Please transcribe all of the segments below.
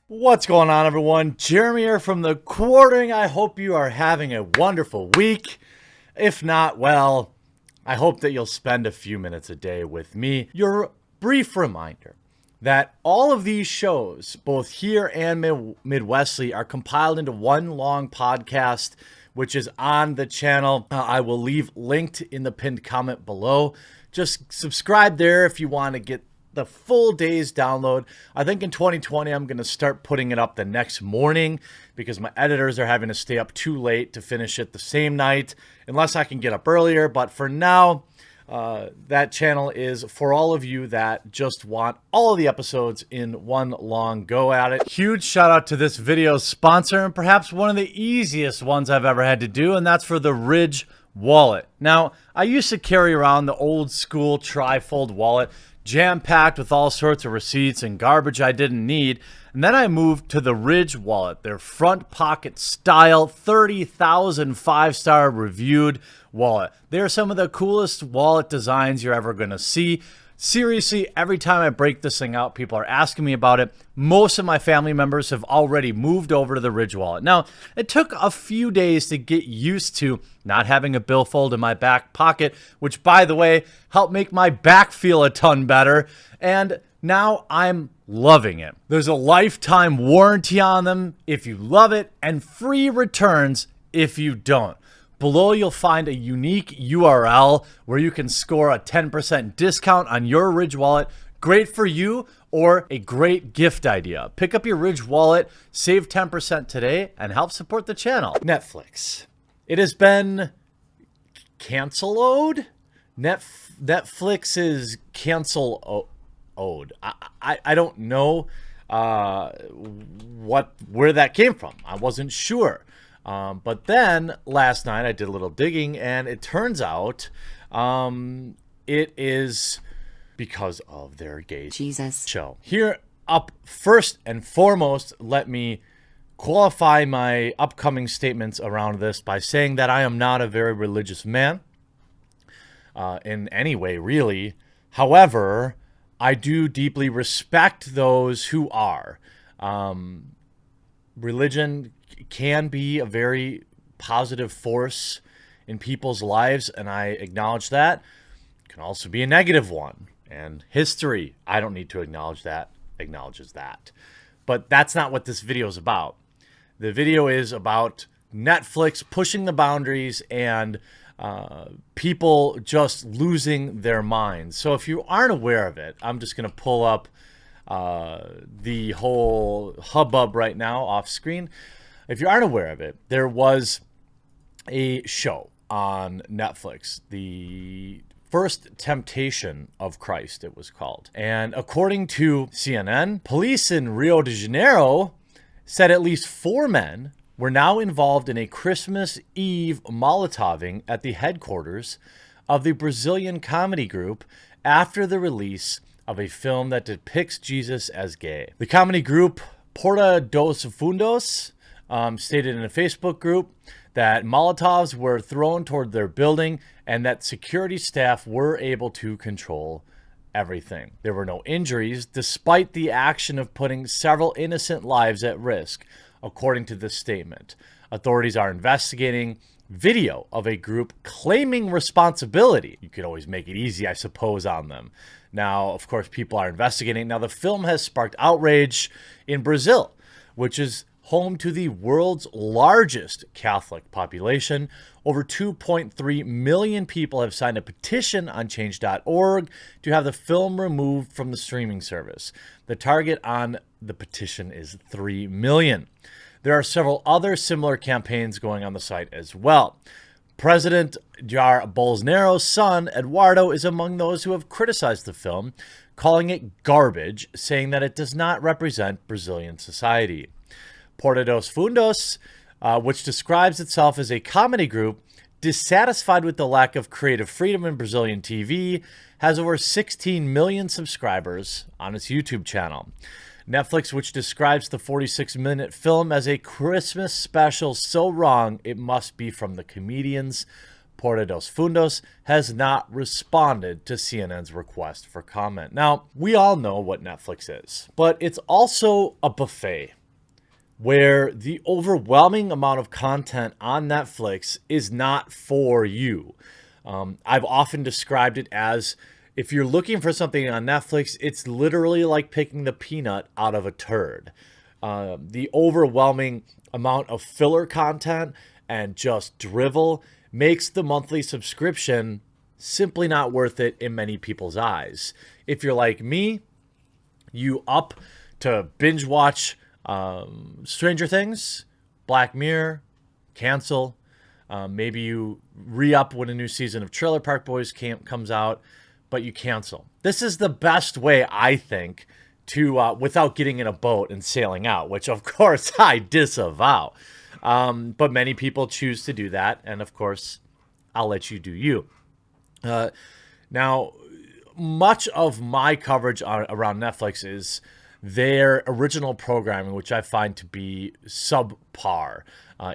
What's going on, everyone? Jeremy here from the Quartering. I hope you are having a wonderful week. If not, well, I hope that you'll spend a few minutes a day with me. Your brief reminder that all of these shows, both here and Midwestly, are compiled into one long podcast, which is on the channel. I will leave linked in the pinned comment below. Just subscribe there if you want to get the full day's download. I think in 2020, I'm going to start putting it up the next morning because my editors are having to stay up too late to finish it the same night, unless I can get up earlier. But for now, that channel is for all of you that just want all of the episodes in one long go at it. Huge shout out to this video's sponsor, and perhaps one of the easiest ones I've ever had to do, and that's for the Ridge wallet. Now, I used to carry around the old school trifold wallet, jam-packed with all sorts of receipts and garbage I didn't need. And then I moved to the Ridge wallet, their front pocket style 30,000 5-star reviewed wallet. They're some of the coolest wallet designs you're ever going to see. Seriously, every time I break this thing out, people are asking me about it. Most of my family members have already moved over to the Ridge wallet. Now, it took a few days to get used to not having a billfold in my back pocket, which, by the way, helped make my back feel a ton better. And now I'm loving it. There's a lifetime warranty on them if you love it, and free returns if you don't. Below, you'll find a unique URL where you can score a 10% discount on your Ridge wallet. Great for you, or a great gift idea. Pick up your Ridge wallet, save 10% today, and help support the channel. Netflix. It has been canceled. Netflix is canceled. I don't know where that came from. I wasn't sure. But then last night I did a little digging, and it turns out it is because of their gay Jesus show. Here up first and foremost, let me qualify my upcoming statements around this by saying that I am not a very religious man in any way, really. However, I do deeply respect those who are. Religion can be a very positive force in people's lives, and I acknowledge that. It can also be a negative one, and history, I don't need to acknowledge that, acknowledges that. But that's not what this video is about. The video is about Netflix pushing the boundaries and people just losing their minds. So if you aren't aware of it, I'm just going to pull up the whole hubbub right now off screen. If you aren't aware of it, there was a show on Netflix, The First Temptation of Christ, it was called. And according to CNN, police in Rio de Janeiro said at least 4 men were now involved in a Christmas Eve Molotoving at the headquarters of the Brazilian comedy group after the release of a film that depicts Jesus as gay. The comedy group Porta dos Fundos stated in a Facebook group that Molotovs were thrown toward their building and that security staff were able to control everything. There were no injuries, despite the action of putting several innocent lives at risk, according to this statement. Authorities are investigating video of a group claiming responsibility. You could always make it easy, I suppose, on them. Now, of course, people are investigating. Now, the film has sparked outrage in Brazil, which is home to the world's largest Catholic population. Over 2.3 million people have signed a petition on change.org to have the film removed from the streaming service. The target on the petition is 3 million. There are several other similar campaigns going on the site as well. President Jair Bolsonaro's son, Eduardo, is among those who have criticized the film, calling it garbage, saying that it does not represent Brazilian society. Porta dos Fundos, which describes itself as a comedy group dissatisfied with the lack of creative freedom in Brazilian TV, has over 16 million subscribers on its YouTube channel. Netflix, which describes the 46-minute film as a Christmas special so wrong it must be from the comedian's Porta dos Fundos has not responded to CNN's request for comment. Now, we all know what Netflix is, but it's also a buffet where the overwhelming amount of content on Netflix is not for you. I've often described it as, if you're looking for something on Netflix, it's literally like picking the peanut out of a turd. The overwhelming amount of filler content and just drivel makes the monthly subscription simply not worth it in many people's eyes. If you're like me, you up to binge watch Stranger Things, Black Mirror, cancel. Maybe you re-up when a new season of Trailer Park Boys comes out, but you cancel. This is the best way, I think, to without getting in a boat and sailing out, which of course I disavow. But many people choose to do that, and of course, I'll let you do you. Now, much of my coverage around Netflix is their original programming, which I find to be subpar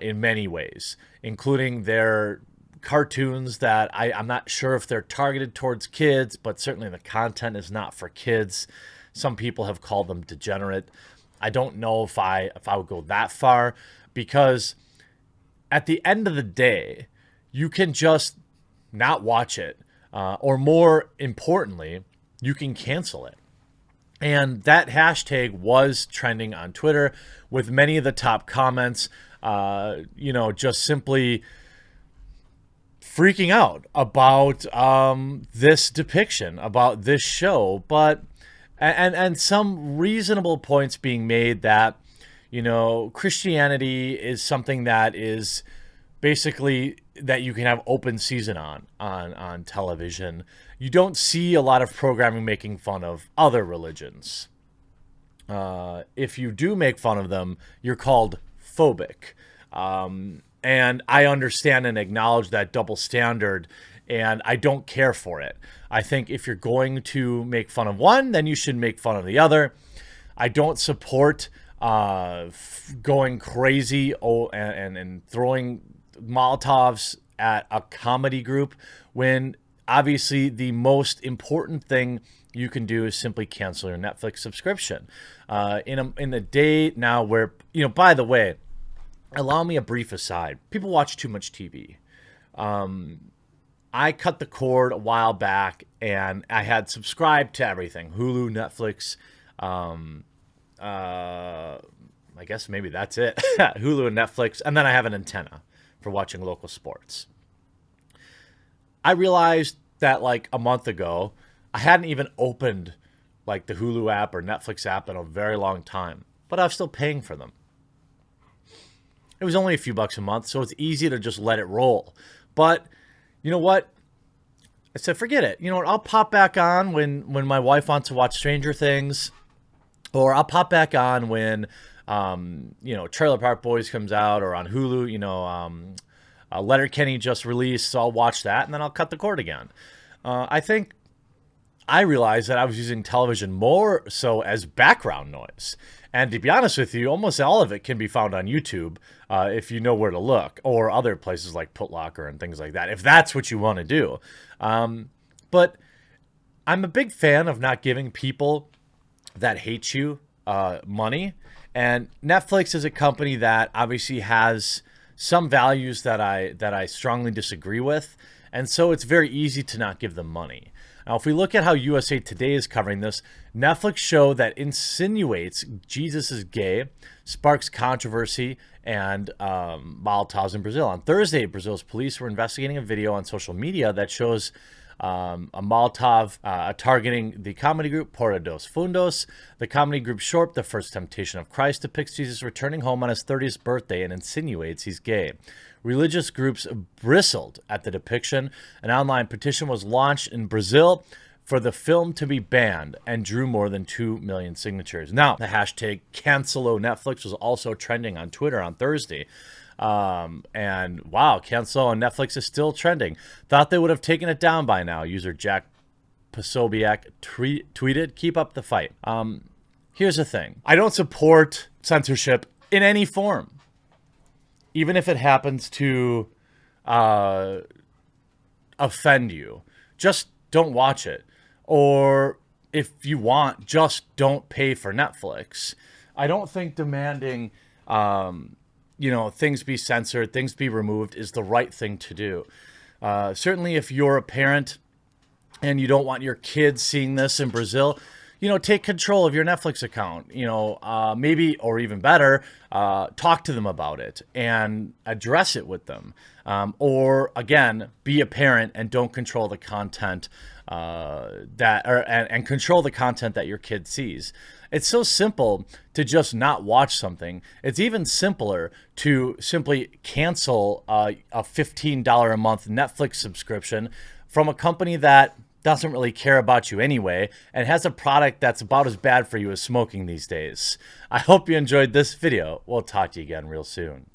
in many ways, including their cartoons that I'm not sure if they're targeted towards kids, but certainly the content is not for kids. Some people have called them degenerate. I don't know if I would go that far, because at the end of the day, you can just not watch it, or more importantly, you can cancel it. And that hashtag was trending on Twitter with many of the top comments, just simply freaking out about this depiction, about this show, but and some reasonable points being made that, Christianity is something that is basically that you can have open season on television. You don't see a lot of programming making fun of other religions. If you do make fun of them, you're called phobic. And I understand and acknowledge that double standard, and I don't care for it. I think if you're going to make fun of one, then you should make fun of the other. I don't support going crazy and throwing Molotovs at a comedy group when obviously the most important thing you can do is simply cancel your Netflix subscription. In a day now where, by the way, allow me a brief aside. People watch too much TV. I cut the cord a while back, and I had subscribed to everything. Hulu, Netflix, I guess maybe that's it. Hulu and Netflix, and then I have an antenna for watching local sports. I realized that like a month ago, I hadn't even opened like the Hulu app or Netflix app in a very long time, but I was still paying for them. It was only a few bucks a month, so it's easy to just let it roll. But you know what? I said, forget it. You know what? I'll pop back on when my wife wants to watch Stranger Things, or I'll pop back on when, Trailer Park Boys comes out, or on Hulu, Letterkenny just released, so I'll watch that, and then I'll cut the cord again. I think I realized that I was using television more so as background noise. And to be honest with you, almost all of it can be found on YouTube if you know where to look, or other places like Putlocker and things like that, if that's what you want to do. But I'm a big fan of not giving people that hate you money. And Netflix is a company that obviously has some values that I strongly disagree with. And so it's very easy to not give them money. Now, if we look at how USA Today is covering this, Netflix show that insinuates Jesus is gay sparks controversy and Molotovs in Brazil. On Thursday, Brazil's police were investigating a video on social media that shows a Molotov targeting the comedy group Porta dos Fundos. The comedy group short, The First Temptation of Christ, depicts Jesus returning home on his 30th birthday and insinuates he's gay. Religious groups bristled at the depiction. An online petition was launched in Brazil for the film to be banned and drew more than 2 million signatures. Now, the hashtag Cancelo Netflix was also trending on Twitter on Thursday. And wow, Cancelo on Netflix is still trending. Thought they would have taken it down by now. User Jack Posobiec tweeted, keep up the fight. Here's the thing. I don't support censorship in any form. Even if it happens to offend you, just don't watch it. Or if you want, just don't pay for Netflix. I don't think demanding, things be censored, things be removed is the right thing to do. Certainly if you're a parent and you don't want your kids seeing this in Brazil, take control of your Netflix account, maybe, or even better, talk to them about it and address it with them. Or again, be a parent and don't control the content and control the content that your kid sees. It's so simple to just not watch something. It's even simpler to simply cancel a $15 a month Netflix subscription from a company that doesn't really care about you anyway and has a product that's about as bad for you as smoking these days. I hope you enjoyed this video. We'll talk to you again real soon.